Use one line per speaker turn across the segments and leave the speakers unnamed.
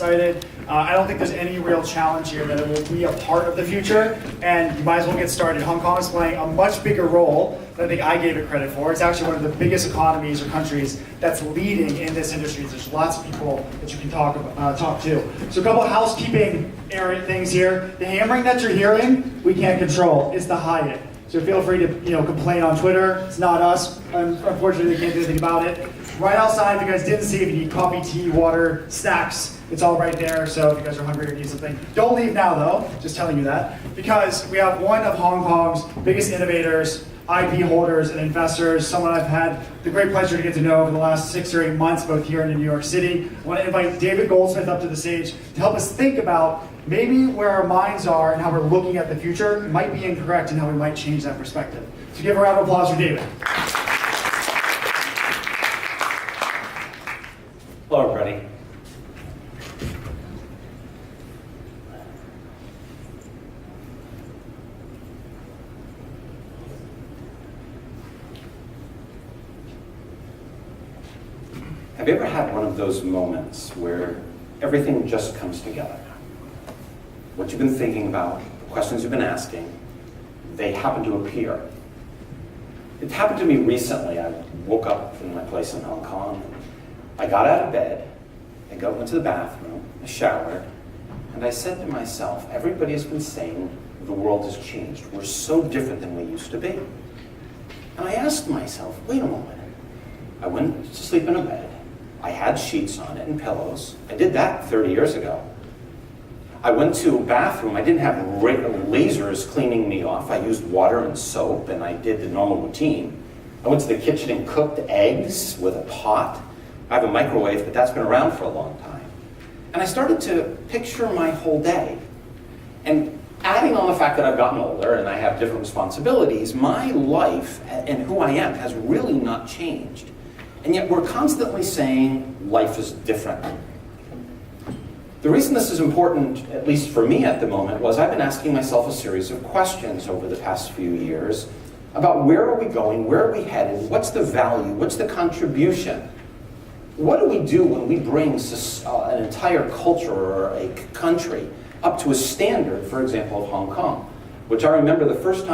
excited. I don't think there's any real challenge here that it will be a part of the future, and you might as well get started. Hong Kong is playing a much bigger role than I think I gave it credit for. It's actually one of the biggest economies or countries that's leading in this industry. There's lots of people that you can talk to. So a couple of housekeeping area things here. The hammering that you're hearing, we can't control. It's the Hyatt. So feel free to complain on Twitter. It's not us. Unfortunately, they can't do anything about it. Right outside, if you guys didn't see, if you need coffee, tea, water, snacks, it's all right there. So if you guys are hungry or need something, don't leave now though, just telling you that. Because we have one of Hong Kong's biggest innovators, IP holders, and investors, someone I've had the great pleasure to get to know over the last 6 or 8 months, both here and in New York City. I want to invite David Goldsmith up to the stage to help us think about maybe where our minds are and how we're looking at the future might be incorrect and how we might change that perspective. So give a round of applause for David.
Hello, everybody. Have you ever had one of those moments where everything just comes together? What you've been thinking about, the questions you've been asking, they happen to appear. It happened to me recently. I woke up in my place in Hong Kong. I got out of bed, went to the bathroom, I showered, and I said to myself, everybody has been saying the world has changed. We're so different than we used to be. And I asked myself, wait a moment. I went to sleep in a bed. I had sheets on it and pillows. I did that 30 years ago. I went to a bathroom. I didn't have lasers cleaning me off. I used water and soap, and I did the normal routine. I went to the kitchen and cooked eggs with a pot. I have a microwave, but that's been around for a long time. And I started to picture my whole day. And adding on the fact that I've gotten older and I have different responsibilities, my life and who I am has really not changed. And yet we're constantly saying life is different. The reason this is important, at least for me at the moment, was I've been asking myself a series of questions over the past few years about where are we going, where are we headed, what's the value, what's the contribution? What do we do when we bring an entire culture or a country up to a standard, for example, of Hong Kong? Which I remember the first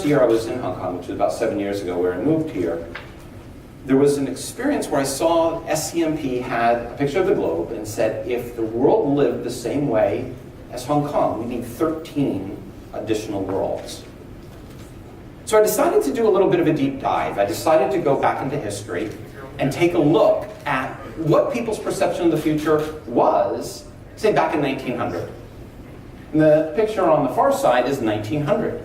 year I was in Hong Kong, which was about 7 years ago, where I moved here, there was an experience where I saw SCMP had a picture of the globe and said, if the world lived the same way as Hong Kong, we need 13 additional worlds. So I decided to do a little bit of a deep dive. I decided to go back into history and take a look at what people's perception of the future was, say, back in 1900. And the picture on the far side is 1900.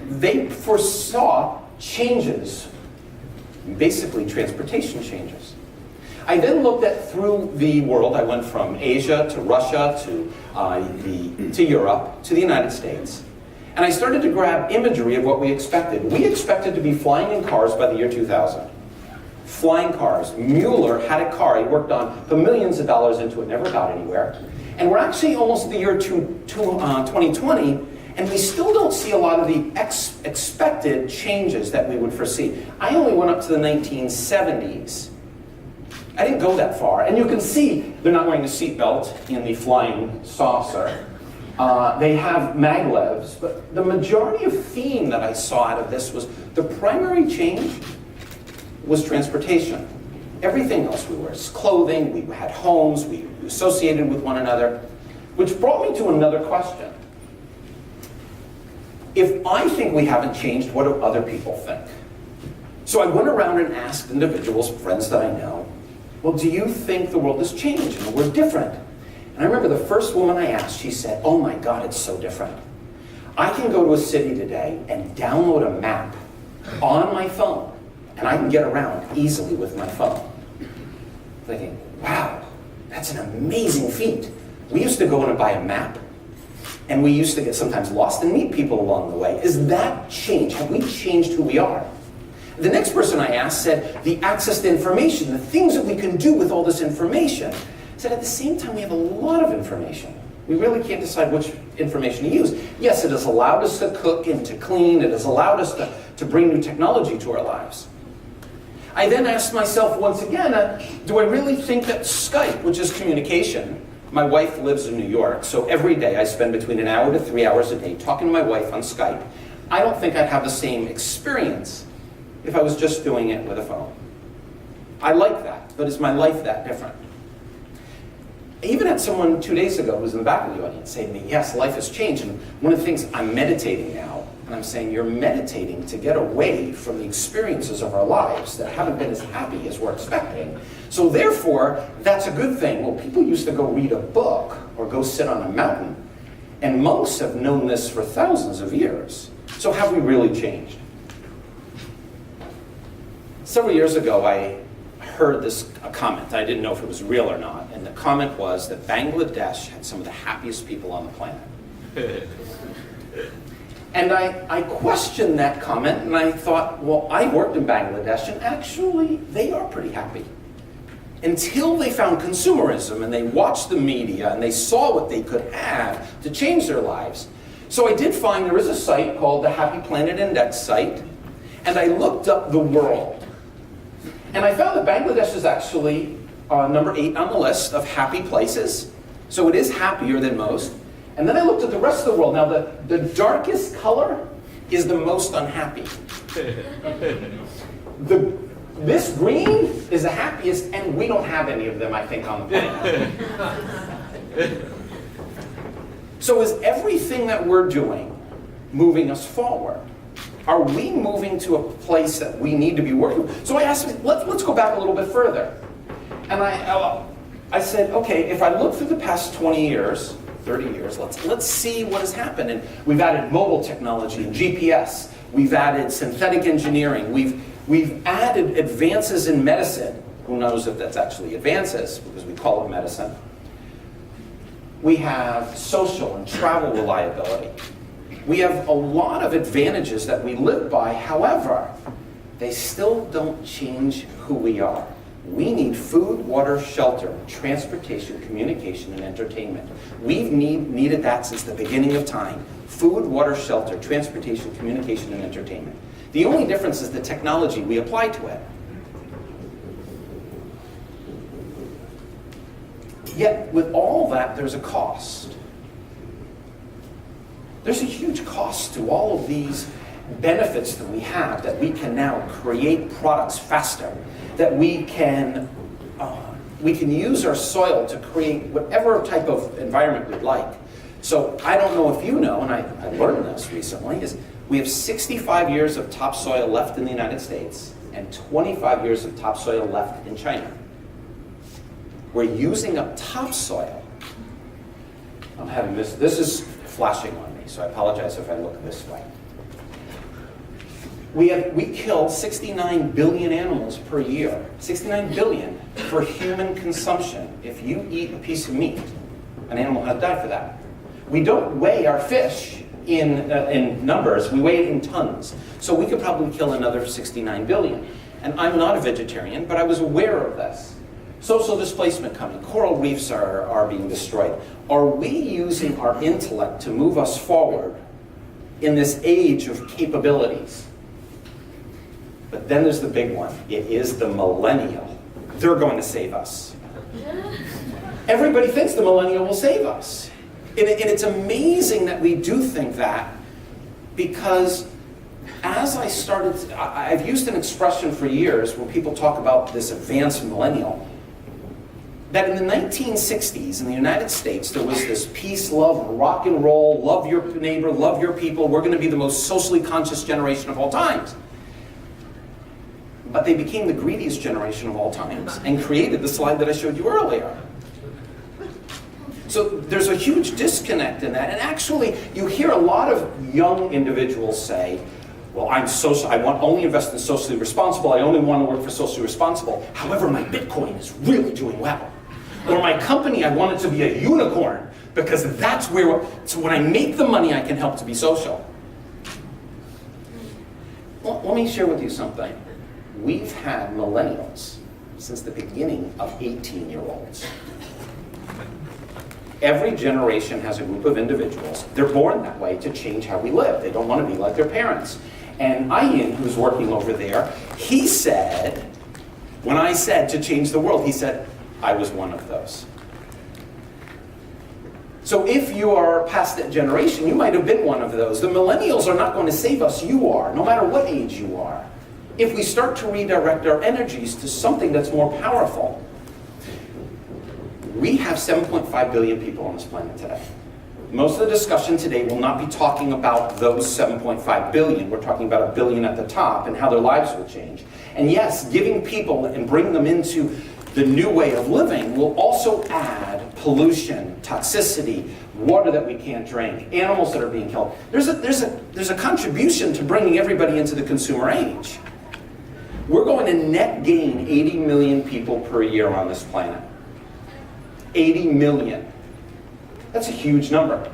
They foresaw changes, basically transportation changes. I then looked at through the world. I went from Asia to Russia to Europe to the United States. And I started to grab imagery of what we expected. We expected to be flying in cars by the year 2000. Flying cars. Mueller had a car he worked on, put millions of dollars into it, never got anywhere. And we're actually almost at the year 2020, and we still don't see a lot of the expected changes that we would foresee. I only went up to the 1970s. I didn't go that far. And you can see they're not wearing a seatbelt in the flying saucer. They have maglevs, but the majority of theme that I saw out of this was the primary change was transportation. Everything else we were clothing, we had homes, we associated with one another, which brought me to another question. If I think we haven't changed, what do other people think? So I went around and asked individuals, friends that I know, well, do you think the world has changed and we're different? And I remember the first woman I asked, she said, oh my God, it's so different. I can go to a city today and download a map on my phone, and I can get around easily with my phone. Thinking, wow, that's an amazing feat. We used to go in and buy a map, and we used to get sometimes lost and meet people along the way. Is that change? Have we changed who we are? The next person I asked said, the access to information, the things that we can do with all this information. I said, at the same time, we have a lot of information. We really can't decide which information to use. Yes, it has allowed us to cook and to clean. It has allowed us to bring new technology to our lives. I then asked myself once again, do I really think that Skype, which is communication, My wife lives in New York, so every day I spend between an hour to 3 hours a day talking to my wife on Skype. I don't think I'd have the same experience if I was just doing it with a phone. I like that, but is my life that different? I even had someone 2 days ago who was in the back of the audience say to me, yes, life has changed, and one of the things, I'm meditating now, and I'm saying you're meditating to get away from the experiences of our lives that haven't been as happy as we're expecting. So therefore, that's a good thing. Well, people used to go read a book or go sit on a mountain, and monks have known this for thousands of years. So have we really changed? Several years ago, I heard a comment. I didn't know if it was real or not, and the comment was that Bangladesh had some of the happiest people on the planet. And I questioned that comment, and I thought, well, I worked in Bangladesh, and actually, they are pretty happy. Until they found consumerism, and they watched the media, and they saw what they could have to change their lives. So I did find there is a site called the Happy Planet Index site, and I looked up the world. And I found that Bangladesh is actually number 8 on the list of happy places. So it is happier than most. And then I looked at the rest of the world. Now, the darkest color is the most unhappy. This green is the happiest, and we don't have any of them, I think, on the planet. So is everything that we're doing moving us forward? Are we moving to a place that we need to be working? So I asked, let's go back a little bit further. And I said, okay, if I look through the past 20 years, 30 years, let's see what has happened. And we've added mobile technology and GPS. We've added synthetic engineering. We've added advances in medicine. Who knows if that's actually advances, because we call it medicine. We have social and travel reliability. We have a lot of advantages that we live by. However, they still don't change who we are. We need food, water, shelter, transportation, communication, and entertainment. We've needed that since the beginning of time. Food, water, shelter, transportation, communication, and entertainment. The only difference is the technology we apply to it. Yet, with all that, there's a cost. There's a huge cost to all of these benefits that we have, that we can now create products faster, that we can use our soil to create whatever type of environment we'd like. So I don't know if you know, and I learned this recently, is we have 65 years of topsoil left in the United States and 25 years of topsoil left in China. We're using up topsoil. I'm having this is flashing on me, so I apologize if I look this way. We kill 69 billion animals per year, 69 billion for human consumption. If you eat a piece of meat, an animal has died for that. We don't weigh our fish in numbers, we weigh it in tons. So we could probably kill another 69 billion. And I'm not a vegetarian, but I was aware of this. Social displacement coming, coral reefs are being destroyed. Are we using our intellect to move us forward in this age of capabilities? But then there's the big one. It is the millennial. They're going to save us. Everybody thinks the millennial will save us. And it's amazing that we do think that, because as I started, I've used an expression for years when people talk about this advanced millennial, that in the 1960s in the United States, there was this peace, love, rock and roll, love your neighbor, love your people, we're going to be the most socially conscious generation of all times. But they became the greediest generation of all times and created the slide that I showed you earlier. So there's a huge disconnect in that. And actually, you hear a lot of young individuals say, well, I only invest in socially responsible, I only want to work for socially responsible. However, my Bitcoin is really doing well. Or my company, I want it to be a unicorn, because that's where, so when I make the money, I can help to be social. Well, let me share with you something. We've had millennials since the beginning of 18-year-olds. Every generation has a group of individuals. They're born that way to change how we live. They don't want to be like their parents. And Ian, who's working over there, he said, when I said to change the world, he said, I was one of those. So if you are past that generation, you might have been one of those. The millennials are not going to save us, you are, no matter what age you are. If we start to redirect our energies to something that's more powerful. We have 7.5 billion people on this planet today. Most of the discussion today will not be talking about those 7.5 billion. We're talking about a billion at the top and how their lives will change. And yes, giving people and bringing them into the new way of living will also add pollution, toxicity, water that we can't drink, animals that are being killed. There's a contribution to bringing everybody into the consumer age. We're going to net gain 80 million people per year on this planet. 80 million. That's a huge number.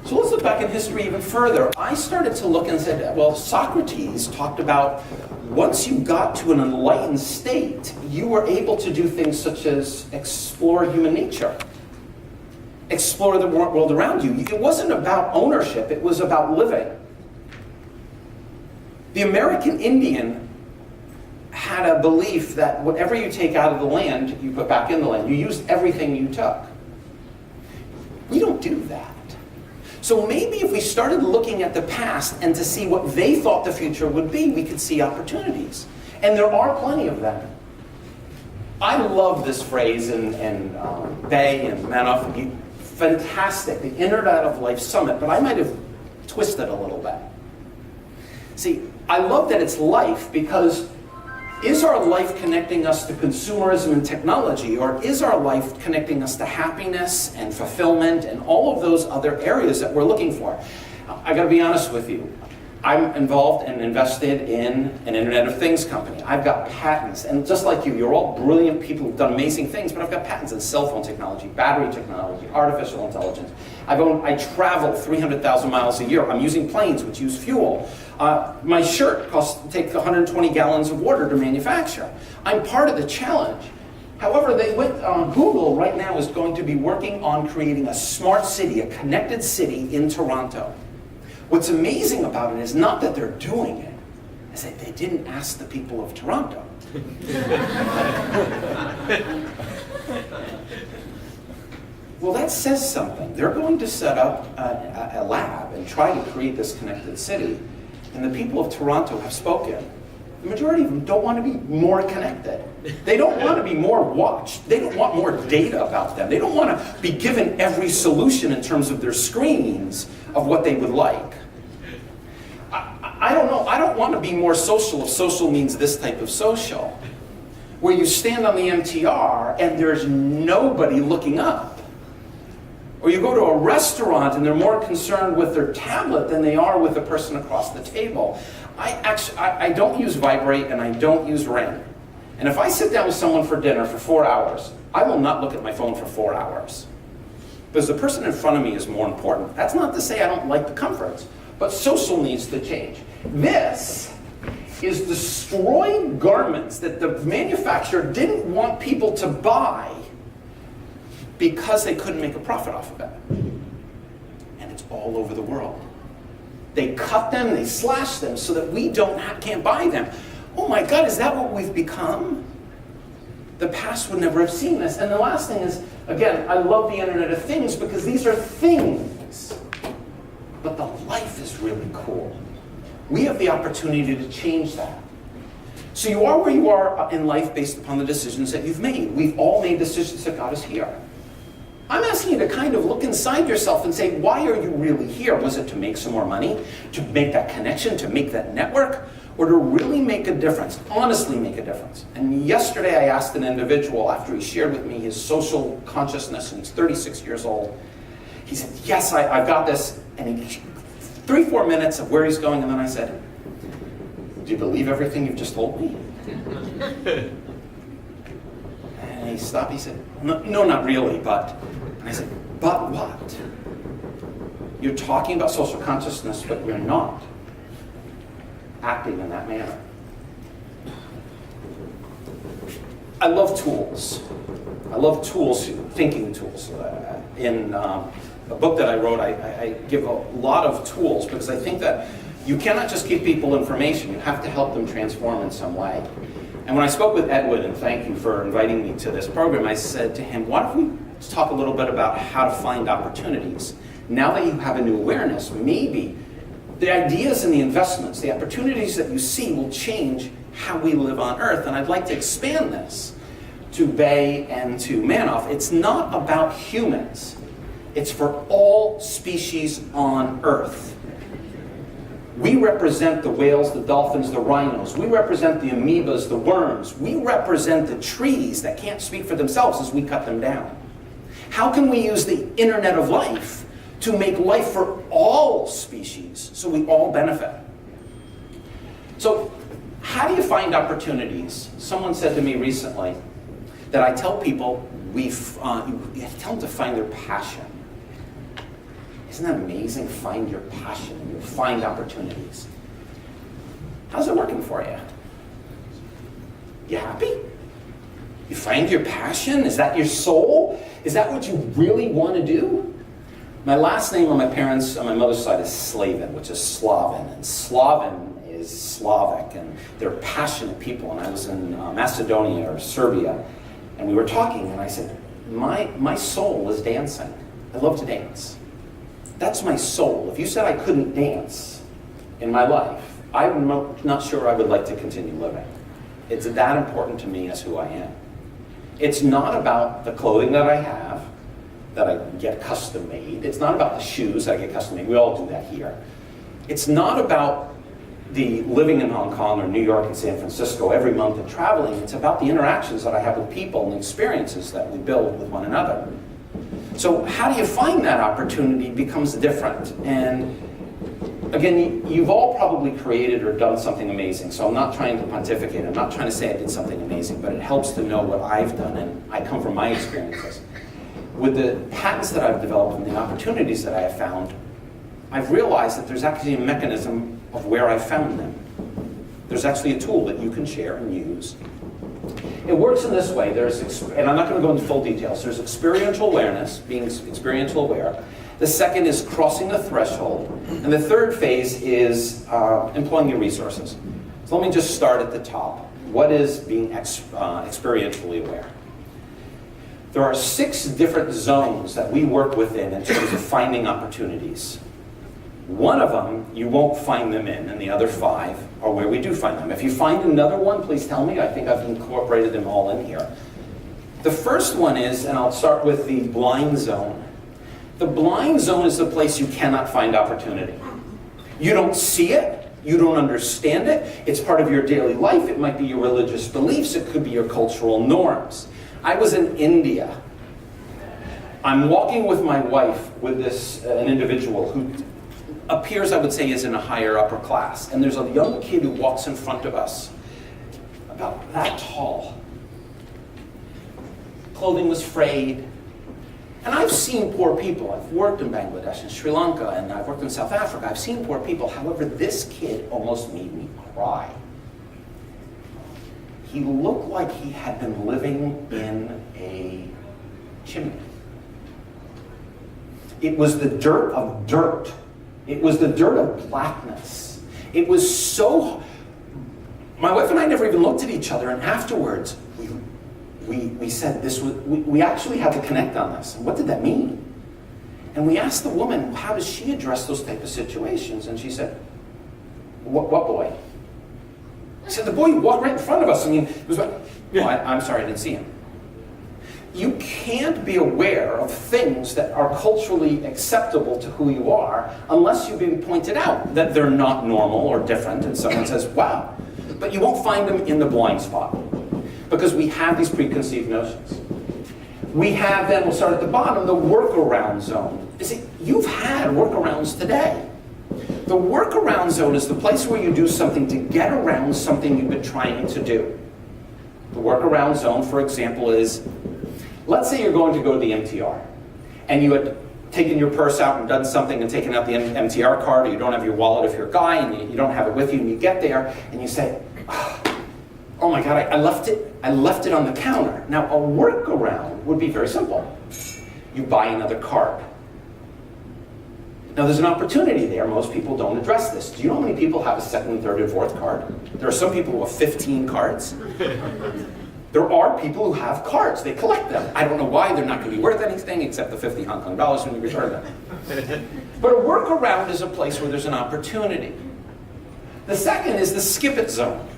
So let's look back in history even further. I started to look and said, well, Socrates talked about once you got to an enlightened state, you were able to do things such as explore human nature, explore the world around you. It wasn't about ownership, it was about living. The American Indian had a belief that whatever you take out of the land, you put back in the land. You used everything you took. We don't do that. So maybe if we started looking at the past and to see what they thought the future would be, we could see opportunities. And there are plenty of them. I love this phrase in Bay and Manoff. Fantastic, the Internet of Life Summit, but I might have twisted a little bit. See, I love that it's life because is our life connecting us to consumerism and technology, or is our life connecting us to happiness and fulfillment and all of those other areas that we're looking for? I gotta be honest with you. I'm involved and invested in an Internet of Things company. I've got patents, and just like you're all brilliant people who've done amazing things, but I've got patents in cell phone technology, battery technology, artificial intelligence. I travel 300,000 miles a year. I'm using planes which use fuel. My shirt takes 120 gallons of water to manufacture. I'm part of the challenge. However, Google right now is going to be working on creating a smart city, a connected city in Toronto. What's amazing about it is not that they're doing it, it's that they didn't ask the people of Toronto. Well, that says something. They're going to set up a lab and try to create this connected city. And the people of Toronto have spoken. The majority of them don't want to be more connected. They don't want to be more watched. They don't want more data about them. They don't want to be given every solution in terms of their screens of what they would like. I don't know. I don't want to be more social if social means this type of social, where you stand on the MTR and there's nobody looking up. Or you go to a restaurant and they're more concerned with their tablet than they are with the person across the table. I don't use Vibrate and I don't use Ring. And if I sit down with someone for dinner for 4 hours, I will not look at my phone for 4 hours. Because the person in front of me is more important. That's not to say I don't like the comforts, but social needs to change. This is destroying garments that the manufacturer didn't want people to buy because they couldn't make a profit off of it. And it's all over the world. They cut them, they slash them so that we can't buy them. Oh my God, is that what we've become? The past would never have seen this. And the last thing is, again, I love the Internet of Things because these are things. But the life is really cool. We have the opportunity to change that. So you are where you are in life based upon the decisions that you've made. We've all made decisions that got us here. I'm asking you to kind of look inside yourself and say, why are you really here? Was it to make some more money? To make that connection? To make that network? Or to really make a difference? Honestly make a difference? And yesterday I asked an individual after he shared with me his social consciousness, and he's 36 years old. He said, yes, I've got this. And he 3-4 minutes of where he's going, and then I said, do you believe everything you've just told me? And he stopped, he said, no, not really, but. And I said, but what? You're talking about social consciousness, but you're not acting in that manner. I love tools. I love tools, thinking tools. In a book that I wrote, I give a lot of tools because I think that you cannot just give people information. You have to help them transform in some way. And when I spoke with Edward, and thank you for inviting me to this program, I said to him, why don't we just talk a little bit about how to find opportunities? Now that you have a new awareness, maybe the ideas and the investments, the opportunities that you see will change how we live on Earth. And I'd like to expand this to Bay and to Manoff. It's not about humans. It's for all species on Earth. We represent the whales, the dolphins, the rhinos. We represent the amoebas, the worms. We represent the trees that can't speak for themselves as we cut them down. How can we use the Internet of Life to make life for all species so we all benefit? So, how do you find opportunities? Someone said to me recently that I tell people, you tell them to find their passion. Isn't that amazing? Find your passion and you'll find opportunities. How's it working for you? You happy? You find your passion? Is that your soul? Is that what you really want to do? My last name on my mother's side is Slavin, which is Slaven. And Slaven is Slavic, and they're passionate people. And I was in Macedonia or Serbia, and we were talking, and I said, my soul is dancing. I love to dance. That's my soul. If you said I couldn't dance in my life, I'm not sure I would like to continue living. It's that important to me as who I am. It's not about the clothing that I have, that I get custom made. It's not about the shoes that I get custom made. We all do that here. It's not about the living in Hong Kong or New York and San Francisco every month and traveling. It's about the interactions that I have with people and the experiences that we build with one another. So how do you find that opportunity becomes different. And again, you've all probably created or done something amazing. So I'm not trying to pontificate. I'm not trying to say I did something amazing, but it helps to know what I've done, and I come from my experiences. With the patents that I've developed and the opportunities that I have found, I've realized that there's actually a mechanism of where I found them. There's actually a tool that you can share and use. It works in this way. And I'm not going to go into full details. There's experiential awareness, being experiential aware. The second is crossing the threshold. And the third phase is employing your resources. So let me just start at the top. What is being experientially aware? There are 6 different zones that we work within terms of finding opportunities. One of them, you won't find them in, and the other 5 are where we do find them. If you find another one, please tell me. I think I've incorporated them all in here. The first one is, and I'll start with the blind zone. The blind zone is the place you cannot find opportunity. You don't see it. You don't understand it. It's part of your daily life. It might be your religious beliefs. It could be your cultural norms. I was in India. I'm walking with my wife with an individual who appears, I would say, is in a higher upper class. And there's a young kid who walks in front of us, about that tall. Clothing was frayed. And I've seen poor people. I've worked in Bangladesh and Sri Lanka, and I've worked in South Africa. I've seen poor people. However, this kid almost made me cry. He looked like he had been living in a chimney. It was the dirt of dirt. It was the dirt of blackness. It was so... My wife and I never even looked at each other, and afterwards, we said this was... We actually had to connect on this. What did that mean? And we asked the woman, how does she address those type of situations? And she said, what boy? I said, the boy who walked right in front of us. I mean, it was... Well, I'm sorry, I didn't see him. You can't be aware of things that are culturally acceptable to who you are unless you've been pointed out that they're not normal or different, and someone says, wow. But you won't find them in the blind spot because we have these preconceived notions. We have, then, we'll start at the bottom, the workaround zone. You see, you've had workarounds today. The workaround zone is the place where you do something to get around something you've been trying to do. The workaround zone, for example, is, let's say you're going to go to the MTR, and you had taken your purse out and done something and taken out the MTR card, or you don't have your wallet if you're a guy, and you don't have it with you, and you get there, and you say, oh my God, I left it on the counter. Now, a workaround would be very simple. You buy another card. Now there's an opportunity there. Most people don't address this. Do you know how many people have a second, third, and fourth card? There are some people who have 15 cards. There are people who have cards. They collect them. I don't know why. They're not going to be worth anything except the 50 Hong Kong dollars when you return them. But a workaround is a place where there's an opportunity. The second is the skip it zone.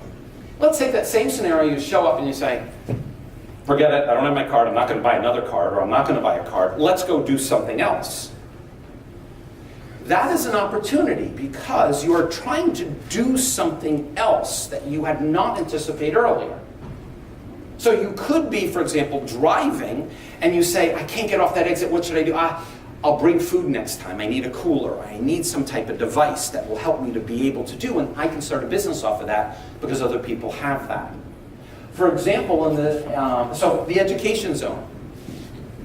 Let's take that same scenario. You show up and you say, forget it. I don't have my card. I'm not going to buy another card, or I'm not going to buy a card. Let's go do something else. That is an opportunity because you are trying to do something else that you had not anticipated earlier. So you could be, for example, driving and you say, I can't get off that exit, what should I do? I'll bring food next time, I need a cooler, I need some type of device that will help me to be able to do, and I can start a business off of that because other people have that. For example, so the education zone.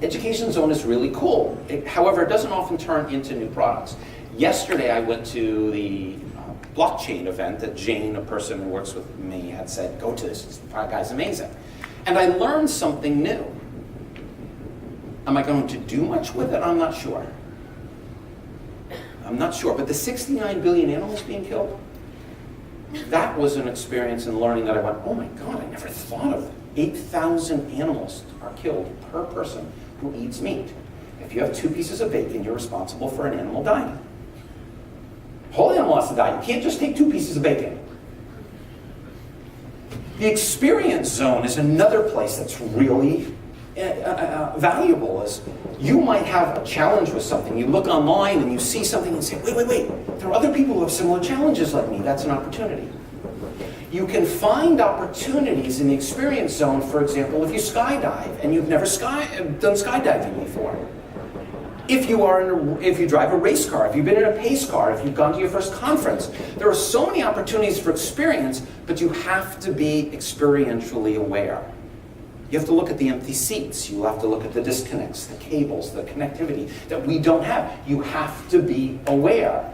Education zone is really cool. However, it doesn't often turn into new products. Yesterday I went to the blockchain event that Jane, a person who works with me, had said, go to this guy's amazing. And I learned something new. Am I going to do much with it? I'm not sure. I'm not sure. But the 69 billion animals being killed, that was an experience in learning that I went, oh my God, I never thought of it. 8,000 animals are killed per person who eats meat. If you have 2 pieces of bacon, you're responsible for an animal dying. Whole animal has to die. You can't just take 2 pieces of bacon. The experience zone is another place that's really valuable. Is you might have a challenge with something. You look online and you see something and say, wait. There are other people who have similar challenges like me. That's an opportunity. You can find opportunities in the experience zone, for example, if you skydive and you've never done skydiving before. If you drive a race car, if you've been in a pace car, if you've gone to your first conference, there are so many opportunities for experience, but you have to be experientially aware. You have to look at the empty seats. You have to look at the disconnects, the cables, the connectivity that we don't have. You have to be aware.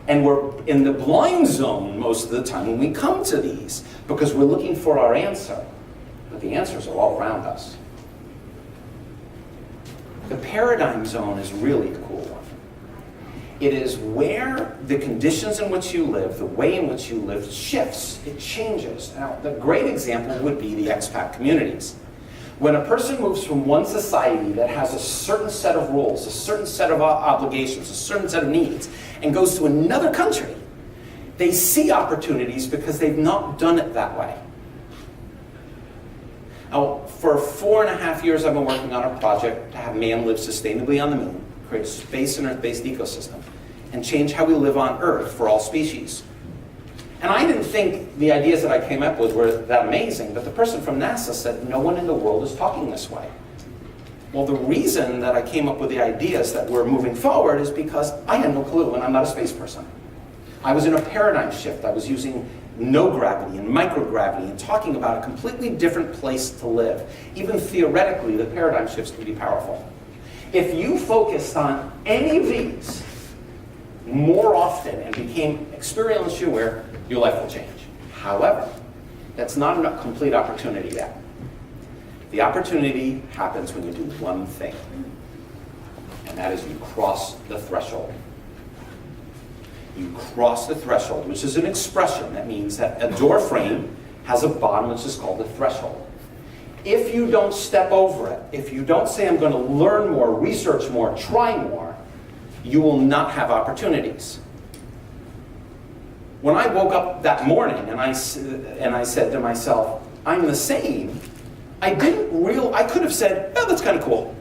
And we're in the blind zone most of the time when we come to these because we're looking for our answer. But the answers are all around us. The paradigm zone is really the cool one. It is where the conditions in which you live, the way in which you live shifts. It changes. Now, the great example would be the expat communities. When a person moves from one society that has a certain set of rules, a certain set of obligations, a certain set of needs, and goes to another country, they see opportunities because they've not done it that way. Now, for 4.5 years, I've been working on a project to have man live sustainably on the moon, create a space and Earth-based ecosystem, and change how we live on Earth for all species. And I didn't think the ideas that I came up with were that amazing, but the person from NASA said, no one in the world is talking this way. Well, the reason that I came up with the ideas that we're moving forward is because I had no clue, and I'm not a space person. I was in a paradigm shift. I was using no gravity and microgravity and talking about a completely different place to live. Even theoretically, the paradigm shifts can be powerful. If you focused on any of these more often and became experientially aware, your life will change. However, that's not a complete opportunity yet. The opportunity happens when you do one thing, and that is you cross the threshold. You cross the threshold, which is an expression that means that a door frame has a bottom which is called the threshold. If you don't step over it, if you don't say I'm going to learn more, research more, try more, you will not have opportunities. When I woke up that morning and I said to myself, I'm the same, I could have said, oh, that's kind of cool.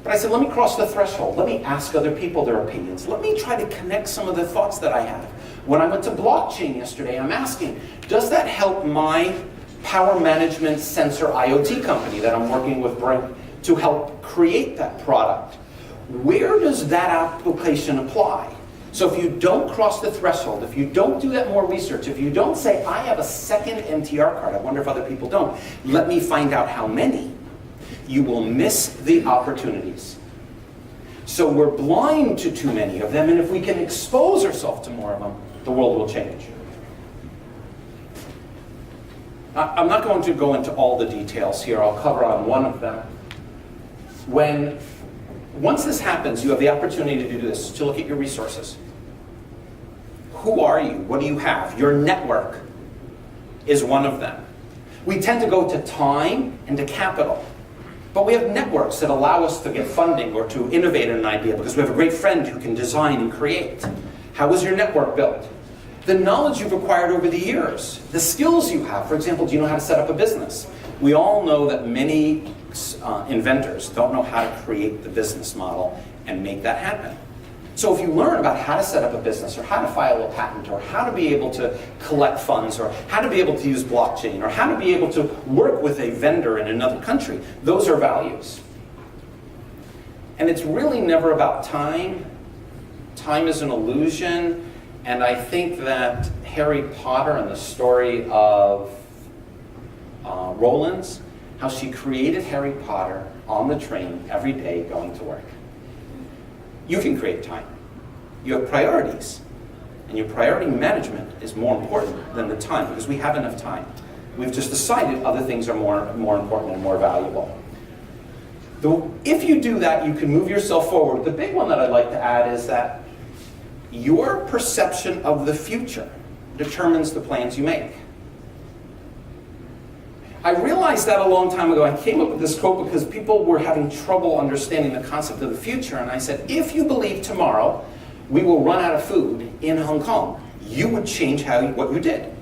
But I said, let me cross the threshold. Let me ask other people their opinions. Let me try to connect some of the thoughts that I have. When I went to blockchain yesterday, I'm asking, does that help my power management sensor IoT company that I'm working with BRINC to help create that product? Where does that application apply? So if you don't cross the threshold, if you don't do that more research, if you don't say, I have a second MTR card, I wonder if other people don't, let me find out how many, you will miss the opportunities. So we're blind to too many of them, and if we can expose ourselves to more of them, the world will change. I'm not going to go into all the details here. I'll cover on one of them. When Once this happens, you have the opportunity to do this, to look at your resources. Who are you? What do you have? Your network is one of them. We tend to go to time and to capital. But we have networks that allow us to get funding or to innovate an idea because we have a great friend who can design and create. How is your network built? The knowledge you've acquired over the years, the skills you have. For example, do you know how to set up a business? We all know that many inventors don't know how to create the business model and make that happen. So if you learn about how to set up a business, or how to file a patent, or how to be able to collect funds, or how to be able to use blockchain, or how to be able to work with a vendor in another country, those are values. And it's really never about time. Time is an illusion, and I think that Harry Potter and the story of Rowland's, how she created Harry Potter on the train every day going to work. You can create time. You have priorities. And your priority management is more important than the time because we have enough time. We've just decided other things are more important and more valuable. Though if you do that, you can move yourself forward. The big one that I'd like to add is that your perception of the future determines the plans you make. I realized that a long time ago. I came up with this quote because people were having trouble understanding the concept of the future. And I said, if you believe tomorrow we will run out of food in Hong Kong, you would change what you did.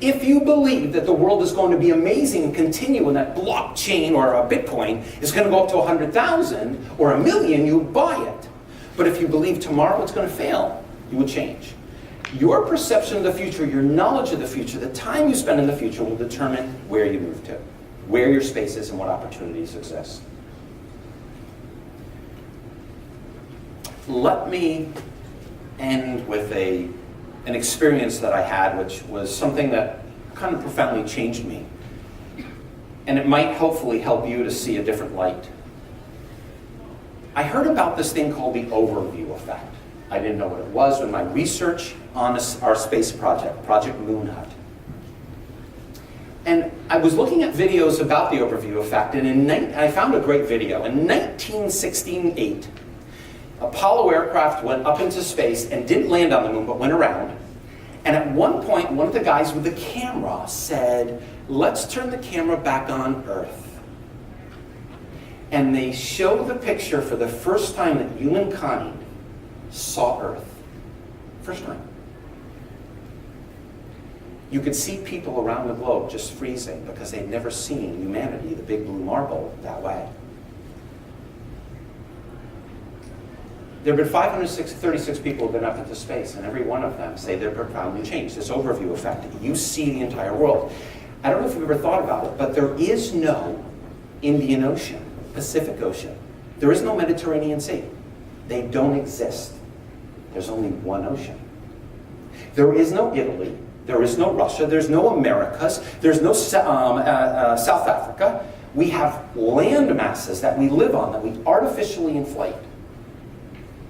If you believe that the world is going to be amazing and continue and that blockchain or a Bitcoin is going to go up to 100,000 or 1 million, you would buy it. But if you believe tomorrow it's going to fail, you would change. Your perception of the future, your knowledge of the future, the time you spend in the future will determine where you move to, where your space is and what opportunities exist. Let me end with an experience that I had, which was something that kind of profoundly changed me. And it might hopefully help you to see a different light. I heard about this thing called the overview effect. I didn't know what it was when my research on our space project, Project Moon Hut. And I was looking at videos about the overview effect, and I found a great video. In 1968, Apollo aircraft went up into space and didn't land on the moon, but went around. And at one point, one of the guys with the camera said, "Let's turn the camera back on Earth." And they show the picture for the first time that humankind saw Earth. First time. You could see people around the globe just freezing because they'd never seen humanity, the big blue marble, that way. There have been 536 people who have been up into space, and every one of them say they're profoundly changed. This overview effect, you see the entire world. I don't know if you've ever thought about it, but there is no Indian Ocean, Pacific Ocean. There is no Mediterranean Sea. They don't exist. There's only one ocean. There is no Italy. There is no Russia. There's no Americas. There's no South Africa. We have land masses that we live on that we artificially inflate.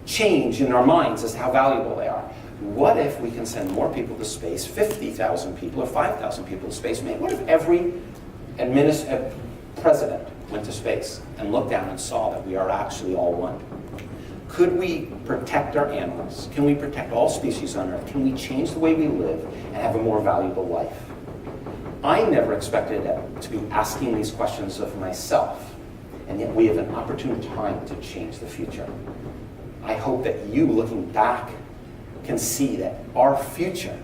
Change in our minds as to how valuable they are. What if we can send more people to space, 50,000 people or 5,000 people to space? What if every president went to space and looked down and saw that we are actually all one? Could we protect our animals? Can we protect all species on Earth? Can we change the way we live and have a more valuable life? I never expected to be asking these questions of myself, and yet we have an opportune time to change the future. I hope that you, looking back, can see that our future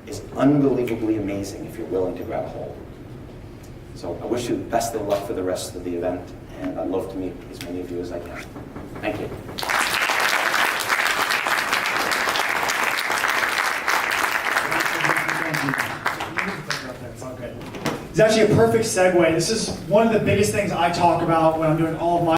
is unbelievably amazing if you're willing to grab hold. So I wish you the best of luck for the rest of the event, and I'd love to meet as many of you as I can. Thank you.
It's actually a perfect segue. This is one of the biggest things I talk about when I'm doing all of my